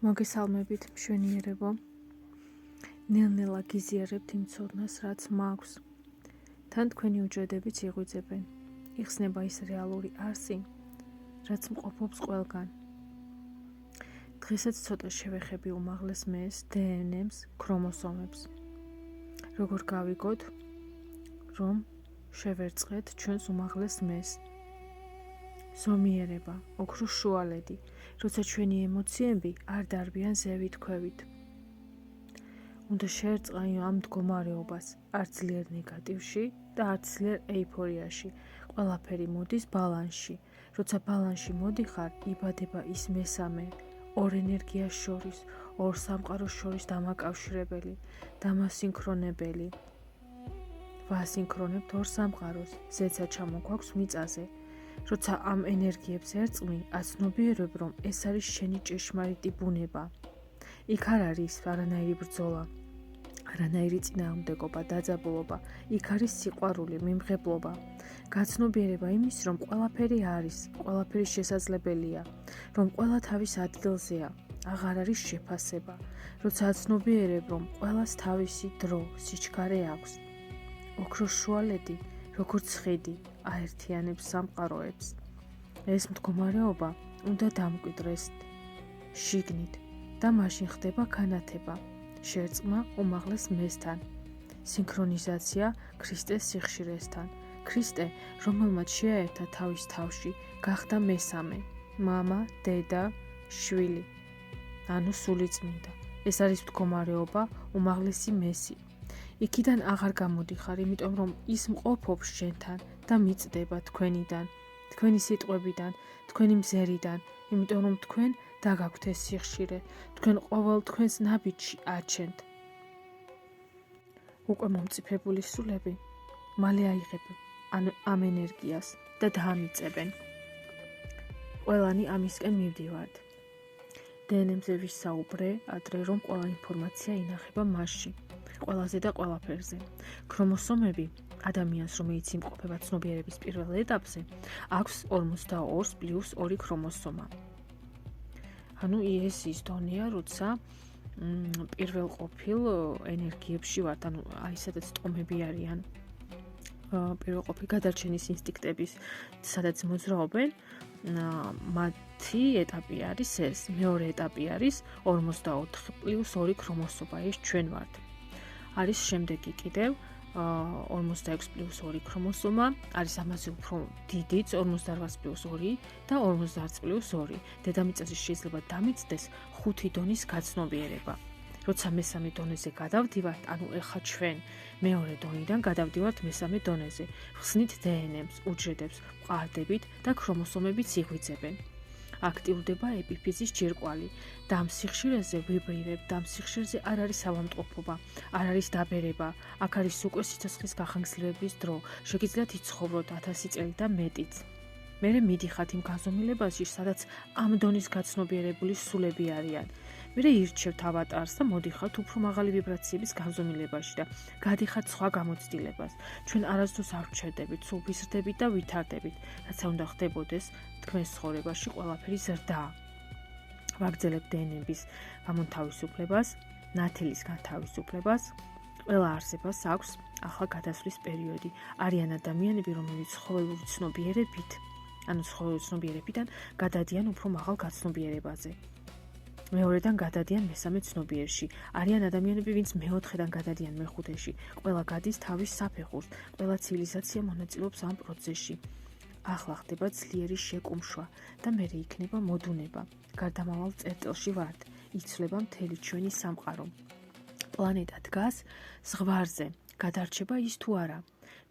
მოგესალმებით, მშვენიერებო. ნელ-ნელა გიზიარებთ იმ ცოდნას, რაც მაქვს. თან თქვენი უჯრედებიც იღვიძებენ. იხსნება ის რეალური არსი, რაც მყოფობს ყველგან. დღესაც ცოტა შევეხები უმაღლეს მეს, დნმ-ს, ქრომოსომებს. როგორ გავიგოთ, რომ შევერწყეთ ჩვენს უმაღლეს მეს. ზომიერება, ოქროს შუალედი, როცა ჩვენი ემოციები არ დარბიან ზევით-ქვევით. უნდა შეერწყა ამ მდგომარეობას, არ ძლიერ ნეგატივში და არ ძლიერ ეიფორიაში. ყველაფერი მოდის ბალანსში. როცა ბალანსში მოდიხარ, იბადება ის მესამე, ორ ენერგიას შორის, ორ სამყაროს შორის დამაკავშირებელი, დამასინქრონებელი. ვასინქრონებთ ორ სამყაროს, ზეცა ჩამოგვაქვს მიწაზე. როცა ამ ენერგიებს ერწყმი, აცნობიერებ, რომ ეს არის შენი ჭეშმარიტი ბუნება. იქ არ არის არანაირი ბრძოლა, არანაირი წინააღმდეგობა, დაძაბულობა. იქ არის სიყვარული, მიმღებლობა. გაცნობიერება იმის, რომ ყველაფერი არის, ყველაფერი შესაძლებელია, რომ ყველა თავის ადგილზეა, აღარ არის შეფასება. როცა აცნობიერებ, რომ ყველას თავისი დრო, სიჩქარე აქვს. ოქროს შუალედი, როგორც ხიდი, აერთიანებს სამყაროებს. ეს მდგომარეობა უნდა დამკვიდრეს შიგნით და მაშინ ხდება განათება, შერწყმა უმაღლეს მესთან, სინქრონიზაცია ქრისტეს სიხშირესთან. ქრისტე, რომელმაც შეაერთა თავის თავში, გახდა მესამე, მამა, დედა, შვილი, ანუ სულიწმინდა. ეს არის მდგომარეობა, უმაღლესი მესი. იქიდან აღარ გამოდიხარ, იმიტომ რომ ის მყოფობს შენთან და მიწდება თქვენიდან, თქვენი სიტყვებიდან, თქვენი მზერიდან, იმიტომ რომ თქვენ დაგაქვთ ეს სიხშირე, თქვენ ყოველ თქვენს ნაბიჯში აჩენთ. უკვე მომწიფებული სულები მალე აიღებენ ამ ენერგიას და დაამიწებენ. ყველანი ამისკენ მივდივართ. დნმ-ზე ვისაუბრე ადრე, რომ ყველა ინფორმაცია ინახება მასში, ყველაზე და ყველაფერზე. ქრომოსომები ადამიანს, რომელიც იმყოფება ცნობიერების პირველ ეტაპზე, აქვს 42 პლუს 2 ქრომოსომა. ანუ ეს ის დონეა, როცა პირველ ყოფილ ენერგიებში ვართ, ანუ აი სადაც ტომები არიან, პირველ ყოფილ გადარჩენის ინსტინქტების, სადაც მოძრაობენ, მათი ეტაპი არის ეს. მეორე ეტაპი არის 44 პლუს 2 ქრომოსომა, ეს ჩვენ ვართ. არის შემდეგი კიდევ 46 პლუს 2 ქრომოსომა, არის ამაზე უფრო დიდიც 48 პლუს 2 და 50 პლუს 2. დედამიწაზე შეიძლება დამიწდეს 5 დონის გაცნობიერება. როცა მესამე დონეზე გადავდივართ, ანუ ეხა ჩვენ მეორე დონიდან გადავდივართ მესამე დონეზე, ხსნით დნმ-ს, უჯრედებს, მყარდებით და ქრომოსომებიც იღვიძებენ. აქტიურდება ეპიფიზის ჯირკვალი და ამ სიხშირეზე ვიბრირებ და ამ სიხშირეზე არ არის ავადმყოფობა, არ არის დაბერება, აქ არის უკვე სიცოცხლის გახანგრძლივების დრო, შეგიძლიათ იცხოვროთ 1000 წელი და მეტიც. მერე მიდიხართ იმ გაზომილებაში, სადაც ამ დონის გაცნობიერებული სულები არიან. მერე ირჩევთ ავატარს და მოდიხართ უფრო მაღალი ვიბრაციების განზომილებაში და გადიხართ სხვა გამოცდილებას. ჩვენ არასდროს არ ვჩერდებით, სულ ვიზრდებით და ვითარდებით, რაცა უნდა ხდებოდეს თქვენს ცხოვრებაში ყველაფერი ზრდაა. ვაგრძელებთ დნმ-ის გამონთავისუფლებას, ნათელის განთავისუფლებას. ყველა არსებას აქვს ახლა გადასვლის პერიოდი. არიან ადამიანები, რომლებიც ცხოველური ცნობიერებიდან გადადიან უფრო მაღალ გაცნობიერებაზე. მეორედან გადადიან მესამე ცნობიერში. არიან ადამიანები, ვინც მეოთხედან გადადიან მეხუთეში. ყველა გადის თავის საფეხურს, ყველა ცივილიზაცია მონაწილეობს ამ პროცესში. ახლა ხდება ძლიერი შეკუმშვა და მერე იქნება მოდუნება. გარდამავალ წერტილში ვართ, იცვლება მთელი ჩვენი სამყარო. პლანეტა დგას ზღვარზე, გადარჩება ის თუ არა.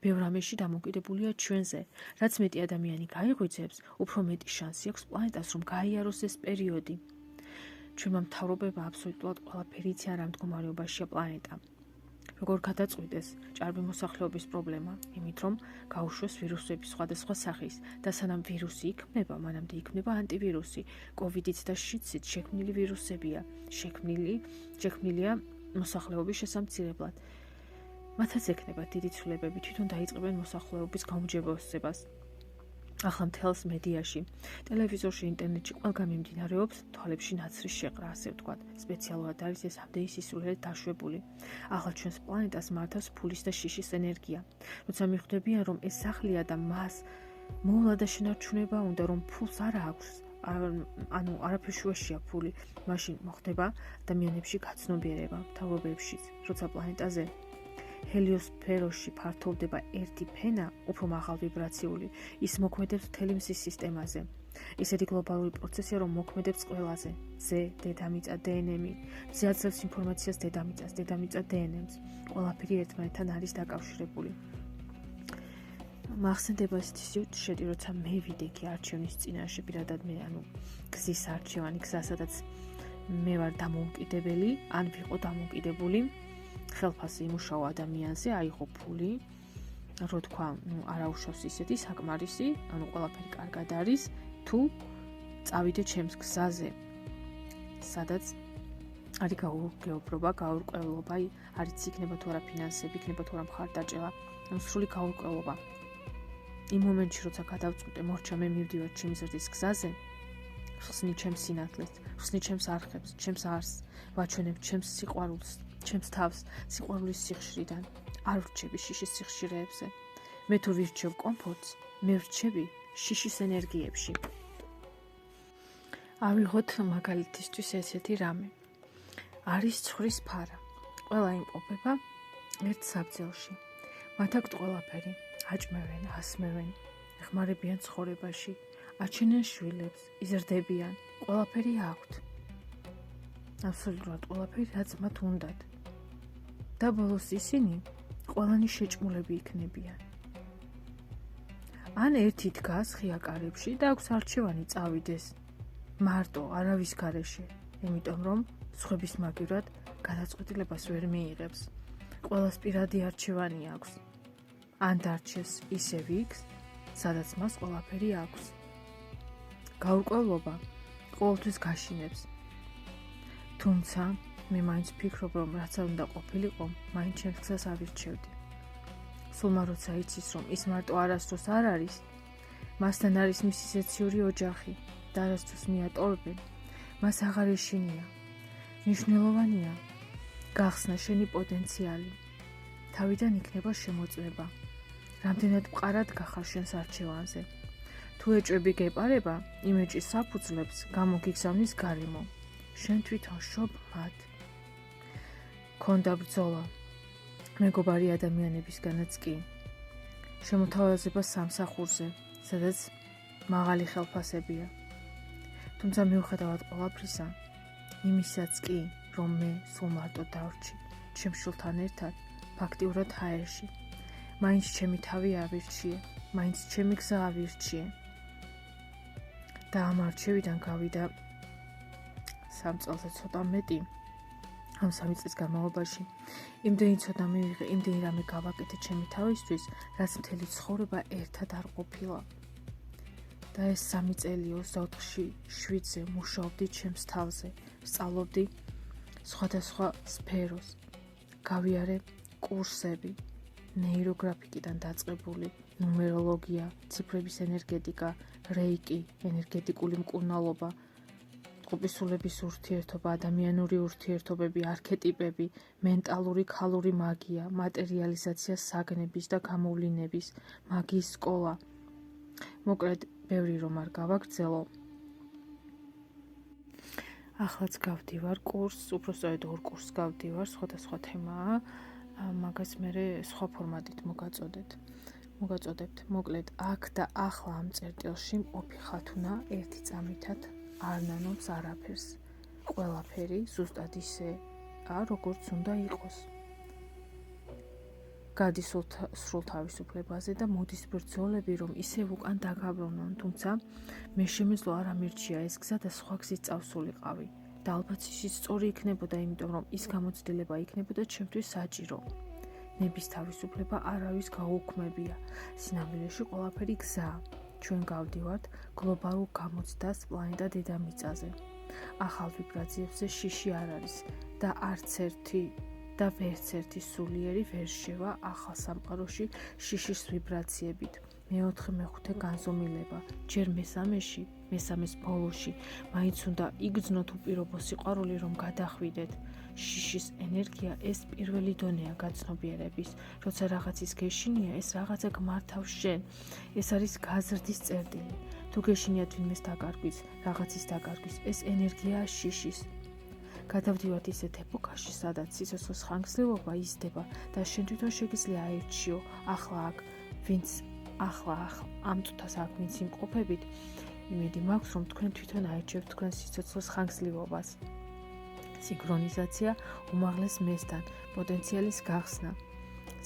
ბევრ რამეში დამოკიდებულია ჩვენზე. რაც მეტი ადამიანი გაიღვიძებს, უფრო მეტი შანსი აქვს პლანეტას, რომ გაიაროს ეს პერიოდი. ჩვენმა მთავრობებმა აბსოლუტურად ყველაფერი იციან რა მდგომარეობაშია პლანეტა. როგორ გადაწყვიტეს ჭარბი მოსახლეობის პრობლემა, იმით რომ გაუშვეს ვირუსები სხვადასხვა სახის და სანამ ვირუსი იქმნება, მანამდე იქმნება ანტივირუსი. კოვიდიც და შიდსიც შექმნილი ვირუსებია, შექმნილია მოსახლეობის შესამცირებლად. მათაც ექნება დიდი ცვლილებები, თვითონ დაიწყებენ მოსახლეობის გაუმჯობესებას. ახლა მთელს მედიაში, ტელევიზორში, ინტერნეტში ყველგან მიმდინარეობს თვალებში ნაცრის შეყრა, ასე ვთქვათ. სპეციალურად არის ეს ამდენი სისულელით დაშვებული. ახლა ჩვენს პლანეტას მართავს ფულის და შიშის ენერგია. როცა მიხვდებიან, რომ ეს სახლია და მას მოვლა და შენარჩუნება უნდა, რომ ფულს არა აქვს, ანუ არაფერ შუაშია ფული, მაშინ მოხდება ადამიანებში გაცნობიერება, მთავრობებშიც, როცა პლანეტაზე ჰელიოსფეროში ფართოვდება ერთი ფენა, უფრო მაღალ ვიბრაციული, ის მოქმედებს მთელი მზის სისტემაზე. ისეთი გლობალური პროცესია, რომ მოქმედებს ყველაზე. მზე, დედამიწა, დნმ. მზე აძლევს ინფორმაციას დედამიწას, დედამიწა დნმ-ს. ყველაფერი ერთმანეთთან არის დაკავშირებული. მახსენდება ესეთი სიუჟეტი, როცა მე ვიდექი არჩევნის წინაშე, პირადად მე, გზის არჩევანი, გზა, სადაც მე ვარ დამოუკიდებელი, ან ვიყო დამოუკიდებული, ხელფასი იმუშაო ადამიანზე, აიღო ფული, რო თქვა, არაუშავს ისეთი საკმარისი, ყველაფერი კარგად არის, თუ წავიდე ჩემს გზაზე, სადაც არის გაურკვევლობა, არის იქნება თუ არა ფინანსები, იქნება თუ არა მხარდაჭერა, სრული გაურკვევლობა. იმ მომენტში, როცა გადავწყვიტე, მორჩა მე მივდივარ ჩემი ზრდის გზაზე, ხსნი ჩემს სინათლეს, ხსნი ჩემს არხებს, ჩემს არსს, ვაჩვენებ ჩემს სიყვარულს, ჩემს თავს, სიყვარულის სიხშირიდან, არ ვრჩები შიშის სიხშირეებზე. მე თუ ვირჩევ კომფორტს, მე ვრჩები შიშის ენერგიებში. ავიღოთ მაგალითისთვის ესეთი რამე. არის ცხვრის ფარა. ყველა იმყოფება ერთ საბძელში. მათ აქვთ ყველაფერი. აჭმევენ, ასმევენ, ეხმარებიან ცხოვრებაში, აჩენენ შვილებს, იზრდებიან, ყველაფერი აქვთ. აბსოლუტურად ყველაფერი, რაც მათ უნდათ. და ბოლოს ისინი ყველანი შეჭმულები იქნებიან. ან ერთი დგას ღია კარებში და აქვს არჩევანი წავიდეს მარტო, არავის გარეშე, იმიტომ რომ სხვების მაგივრად გადაწყვეტილებას ვერ მიიღებს. ყველას პირადი არჩევანი აქვს. ან დარჩეს ისევ იქ, სადაც მას ყველაფერი აქვს. გაურკვევლობა ყოველთვის გაშინებს. თუმცა მე მაინც ვფიქრობ, რომ რაც არ უნდა ყოფილიყო, მაინც ჩემს გზას ავირჩევდი. სულმა როცა იცის, რომ ის მარტო არასდროს არ არის, მასთან არის მისი ზეციური ოჯახი და არასდროს მიატოვებენ, მას აღარ ეშინია. მნიშვნელოვანია გახსნა შენი პოტენციალი. თავიდან იქნება შემოწმება. რამდენად მყარად გახარ შენს არჩევანზე. თუ ეჭვები გეპარება, იმ ეჭვის საფუძვლებს გამოგიგზავნის გარემო. შენ თვითონ შობ მათ. ქონდა ბრძოლა. მეგობარი ადამიანებისგანაც კი. შემოთავაზება სამსახურზე, სადაც მაღალი ხელფასებია. თუმცა მიუხედავად ყველაფრისა, იმისაც კი, რომ მე სულ მარტო დავრჩი, ჩემ შვილთან ერთად, ფაქტიურად ჰაერში. მაინც ჩემი თავი ავირჩიე, მაინც ჩემი გზა ავირჩიე. და ამ არჩევიდან გავიდა 3 წელზე ცოტა მეტი. ამ 3 წლის განმავლობაში იმდენი ცოტა მივიღე, იმდენი რამე გავაკეთე ჩემი თავისთვის, რაც მთელი ცხოვრება ერთად არ ყოფილა. და ეს 3 წელი 24-ში 7-ზე მუშაობდი ჩემს თავზე, სწავლობდი სხვადასხვა სფეროს, გავიარე კურსები, ნეიროგრაფიკიდან დაწყებული, ნუმეროლოგია, ციფრების ენერგეტიკა, რეიკი, ენერგეტიკული მკურნალობა, ყოფისულების ურთიერთობა, ადამიანური ურთიერთობები, არქეტიპები, მენტალური ქალური მაგია, მატერიალიზაცია საგნების და გამოვლინების, მაგიის სკოლა. მოკლედ, ბევრი რომ არ გავაგრძელო. ახლაც გავდივარ კურსს, უბრალოდ 2 კურსს გავდივარ, სხვადასხვა თემაა. მაგას მე სხვა ფორმატით მოგაწოდებთ. მოკლედ, აქ და ახლა ამ წერტილში მყოფი ხათუნა ერთი წამითად არ ნანობს არაფერს. ყველაფერი ზუსტად ისეა, როგორც უნდა იყოს. გადის სრულ თავისუფლებაზე და მოდის ბრძოლები, რომ ისევ უკან დაგაბრუნონ, თუმცა მე შემეძლო არ ამირჩია ეს გზა და სხვა გზით წავსულიყავი. და ალბათ ისიც სწორი იქნებოდა, იმიტომ რომ ის გამოცდილება იქნებოდა ჩემთვის საჭირო. ნების თავისუფლება არავის გაუქმებია. სინამდვილეში ყველაფერი გზაა. ჩვენ გავდივართ გლობალურ გამოცდას პლანეტა დედამიწაზე. ახალ ვიბრაციებზე შიში არ არის და არც ერთი და ვერც ერთი სულიერი ვერ შევა ახალ სამყაროში შიშის ვიბრაციებით. მეოთხე მეხუთე განზომილება. ჯერ მესამეს ბოლოში მაინც უნდა იგრძნოთ უპირობო სიყვარული, რომ გადახვიდეთ. შიშის ენერგია ეს პირველი დონეა გაცნობიერების. როცა რაღაცის გეშინია, ეს რაღაცა გმართავს შენ. ეს არის გაზრდის წერტილი. თუ გეშინიათ ვინმეს დაკარგვის, რაღაცის დაკარგვის, ეს ენერგიაა შიშის. გადავდივართ ისეთ ეპოქაში, სადაც სიცოცხლის ხანგრძლივობა იზრდება და შენ თვითონ შეგიძლია აირჩიო, ახლა ამ წუთას აქ ვინც იმყოფებით, იმედი მაქვს, რომ თქვენ თვითონ აირჩევთ თქვენ სიცოცხლის ხანგრძლივობას. სინქრონიზაცია უმაღლეს მესთან, პოტენციალის გახსნა,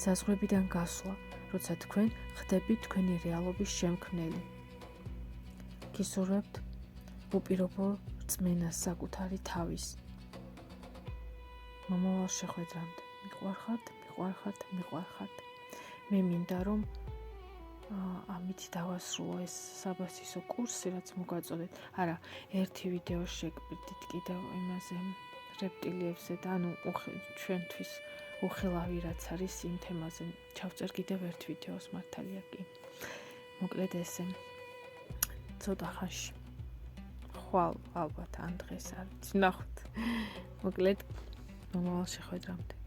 საზღვრებიდან გასვლა, როცა თქვენ ხდებით თქვენი რეალობის შემქმნელი. გისურვებთ უპირობო რწმენას საკუთარი თავის. მომავალ შეხვედრამდე მიყვარხართ. მე მინდა რომ ამით დავასრულო ეს საბასისო კურსი, რაც მოგაწოდეთ. არა, ერთი ვიდეო შეგპირდით კიდევ იმაზე რეპტილიებზე და ჩვენთვის უხილავი რაც არის იმ თემაზე. ჩავწერ კიდევ ერთ ვიდეოს მართალია კი. მოკლედ ესე ცოტა ხანში. ხვალ ალბათ ან დღეს არ ვიცი, ნახოთ. მოკლედ მომავალ შეხვედრამდე.